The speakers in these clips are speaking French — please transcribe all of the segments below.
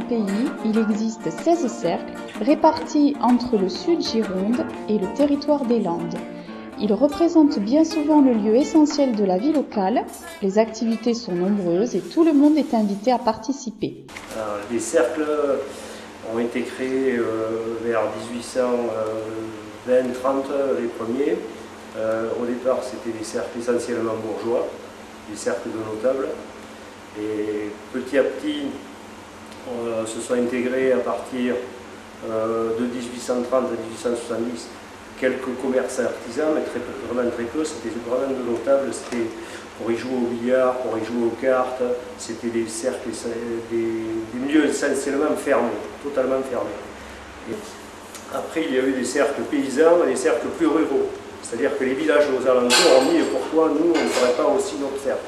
pays, il existe 16 cercles répartis entre le sud Gironde et le territoire des Landes. Ils représentent bien souvent le lieu essentiel de la vie locale. Les activités sont nombreuses et tout le monde est invité à participer. Les cercles ont été créés vers 1820-30, les premiers. Au départ, c'était des cercles essentiellement bourgeois, des cercles de notables. Et petit à petit, se sont intégrés à partir de 1830 à 1870 quelques commerçants artisans, mais vraiment très peu. C'était vraiment de notables. C'était pour y jouer au billard, pour y jouer aux cartes. C'était des cercles, des milieux essentiellement fermés, totalement fermés. Et après, il y a eu des cercles paysans et des cercles plus ruraux. C'est-à-dire que les villages aux alentours ont dit pourquoi nous, on ne ferait pas aussi notre cercle.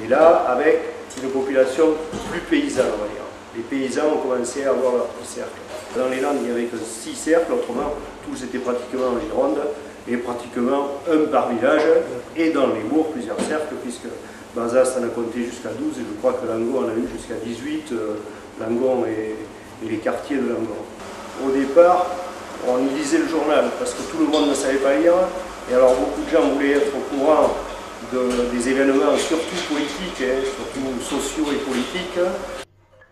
Et là, avec une population plus paysanne, on va dire. Les paysans ont commencé à avoir leur petit cercle. Dans les Landes, il n'y avait que 6 cercles, autrement, tous étaient pratiquement en Gironde, et pratiquement un par village, et dans les bourgs, plusieurs cercles, puisque Bazas en a compté jusqu'à 12, et je crois que Langon en a eu jusqu'à 18, Langon et les quartiers de Langon. Au départ, on lisait le journal, parce que tout le monde ne savait pas lire, et alors beaucoup de gens voulaient être au courant des événements, surtout politiques, surtout sociaux et politiques.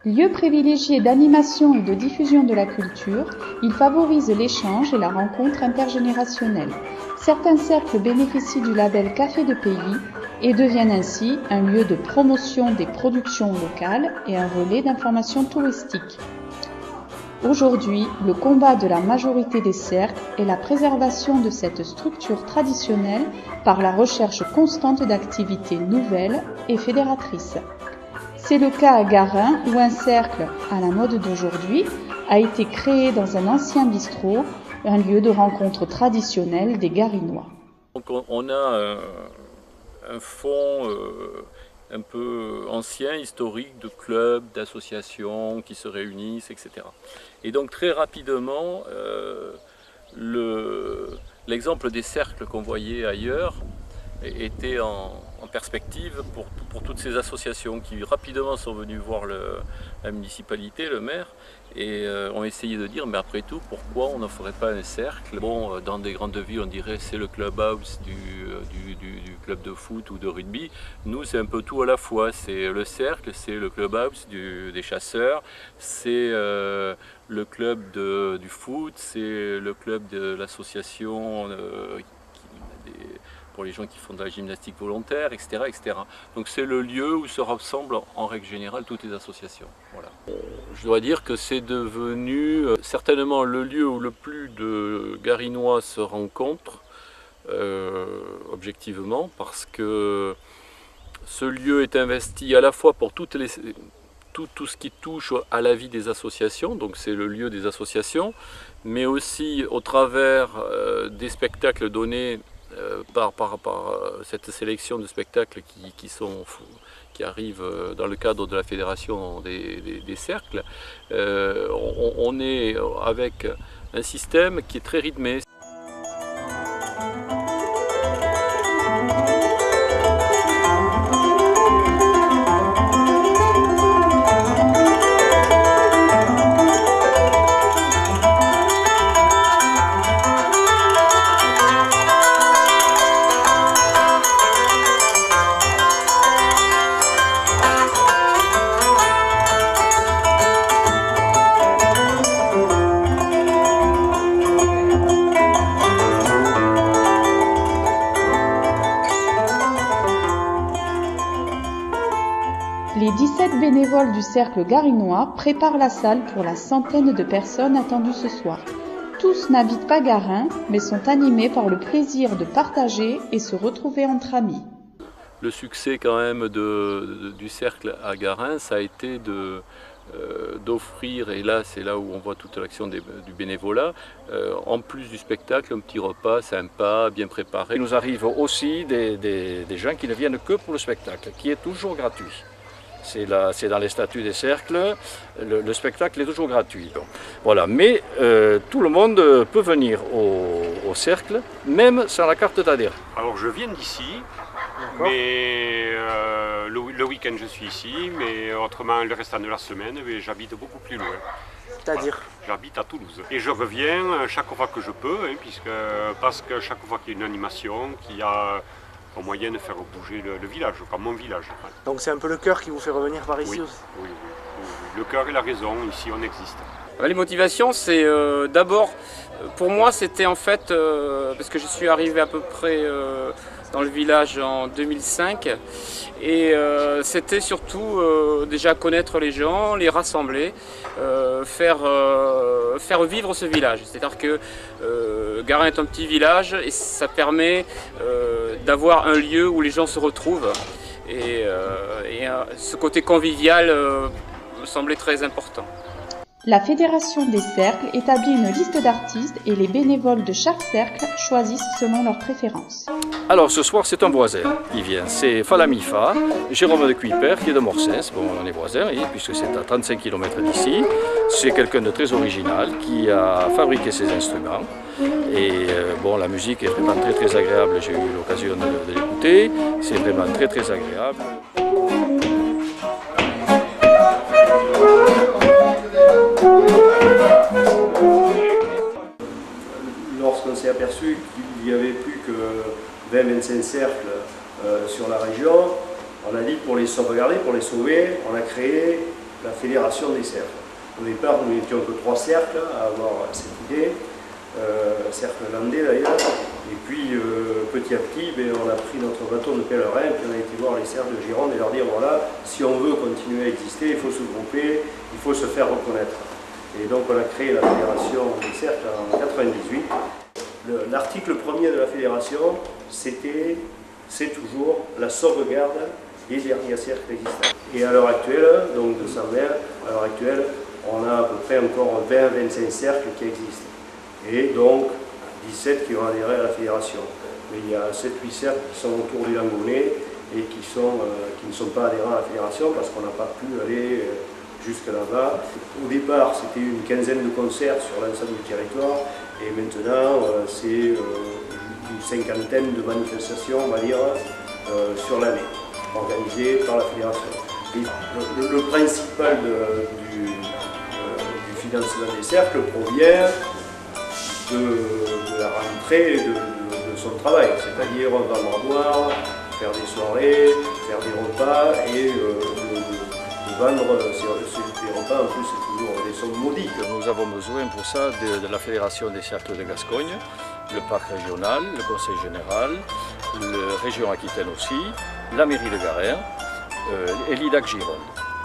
Lieu privilégié d'animation et de diffusion de la culture, il favorise l'échange et la rencontre intergénérationnelle. Certains cercles bénéficient du label Café de Pays et deviennent ainsi un lieu de promotion des productions locales et un relais d'information touristique. Aujourd'hui, le combat de la majorité des cercles est la préservation de cette structure traditionnelle par la recherche constante d'activités nouvelles et fédératrices. C'est le cas à Garin où un cercle, à la mode d'aujourd'hui, a été créé dans un ancien bistrot, un lieu de rencontre traditionnel des Garinois. Donc on a un fond un peu ancien, historique, de clubs, d'associations qui se réunissent, etc. Et donc très rapidement, l'exemple des cercles qu'on voyait ailleurs était en perspective pour toutes ces associations qui rapidement sont venues voir la municipalité, le maire, et ont essayé de dire mais après tout pourquoi on n'en ferait pas un cercle. Bon, dans des grandes villes on dirait c'est le clubhouse du club de foot ou de rugby. Nous c'est un peu tout à la fois, c'est le cercle, c'est le clubhouse des chasseurs, c'est le club du foot, c'est le club de l'association pour les gens qui font de la gymnastique volontaire, etc. etc. Donc c'est le lieu où se rassemblent en règle générale toutes les associations. Voilà. Je dois dire que c'est devenu certainement le lieu où le plus de Garinois se rencontrent, objectivement, parce que ce lieu est investi à la fois pour tout ce qui touche à la vie des associations, donc c'est le lieu des associations, mais aussi au travers des spectacles donnés par cette sélection de spectacles qui arrivent dans le cadre de la fédération des cercles. On est avec un système qui est très rythmé. Les 17 bénévoles du cercle garinois préparent la salle pour la centaine de personnes attendues ce soir. Tous n'habitent pas Garin, mais sont animés par le plaisir de partager et se retrouver entre amis. Le succès quand même du cercle à Garin, ça a été d'offrir, et là c'est là où on voit toute l'action du bénévolat, en plus du spectacle, un petit repas sympa, bien préparé. Il nous arrive aussi des gens qui ne viennent que pour le spectacle, qui est toujours gratuit. C'est dans les statuts des cercles, le spectacle est toujours gratuit. Donc, voilà. Mais tout le monde peut venir au cercle, même sans la carte d'adhérent. Alors je viens d'ici, mais le le week-end je suis ici, mais autrement le restant de la semaine, j'habite beaucoup plus loin. C'est-à-dire? J'habite à Toulouse. Et je reviens chaque fois que je peux, parce que chaque fois qu'il y a une animation, qu'il y a un moyen de faire bouger le village, comme mon village. Donc c'est un peu le cœur qui vous fait revenir par ici aussi? Oui. Le cœur et la raison, ici on existe. Les motivations, c'est d'abord, pour moi c'était en fait, parce que je suis arrivé à peu près dans le village en 2005, et c'était surtout déjà connaître les gens, les rassembler, faire vivre ce village. C'est-à-dire que Garin est un petit village et ça permet d'avoir un lieu où les gens se retrouvent, et ce côté convivial me semblait très important. La Fédération des cercles établit une liste d'artistes et les bénévoles de chaque cercle choisissent selon leurs préférences. Alors ce soir c'est un voisin qui vient, c'est Falamifa, Jérôme de Cuiper qui est de Morsens, bon on est voisins puisque c'est à 35 km d'ici. C'est quelqu'un de très original qui a fabriqué ses instruments et bon la musique est vraiment très agréable, j'ai eu l'occasion de l'écouter, c'est vraiment très agréable. Lorsqu'on s'est aperçu qu'il n'y avait plus que 20-25 cercles sur la région, on a dit pour les sauvegarder, pour les sauver, on a créé la Fédération des cercles. Au départ, nous n'étions que 3 cercles à avoir cette idée, cercle landais d'ailleurs, et puis petit à petit, on a pris notre bâton de pèlerin, et puis on a été voir les cercles de Gironde et leur dire voilà, si on veut continuer à exister, il faut se grouper, il faut se faire reconnaître. Et donc on a créé la Fédération des cercles en 1998. L'article premier de la Fédération, c'est toujours la sauvegarde des derniers cercles existants. Et à l'heure actuelle, donc de 120, à l'heure actuelle, on a à peu près encore 20-25 cercles qui existent. Et donc 17 qui ont adhéré à la Fédération. Mais il y a 7-8 cercles qui sont autour du Langonnet et qui ne sont pas adhérents à la Fédération parce qu'on n'a pas pu aller jusque là-bas. Au départ, c'était une quinzaine de concerts sur l'ensemble du territoire et maintenant, c'est une cinquantaine de manifestations, on va dire, sur l'année, organisées par la Fédération. Et le principal du financement des cercles provient de la rentrée de son travail, c'est-à-dire vendre à boire, faire des soirées, faire des repas et vendre ces repas, en plus c'est toujours des sommes modiques. Nous avons besoin pour ça de la Fédération des cercles de Gascogne, le parc régional, le conseil général, la région Aquitaine aussi, la mairie de Garin et l'IDAC Gironde.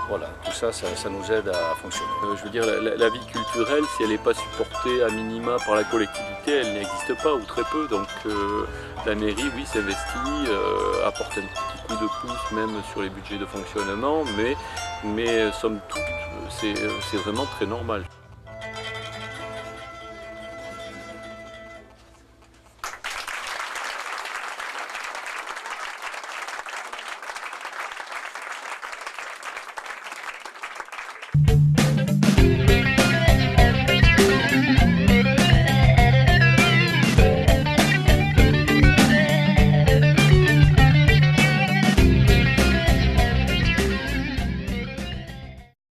Voilà, tout ça, ça nous aide à fonctionner. Je veux dire, la vie culturelle, si elle n'est pas supportée à minima par la collectivité, elle n'existe pas ou très peu. Donc la mairie, oui, s'investit, apporte un petit coup de pouce même sur les budgets de fonctionnement, mais somme toute, c'est vraiment très normal.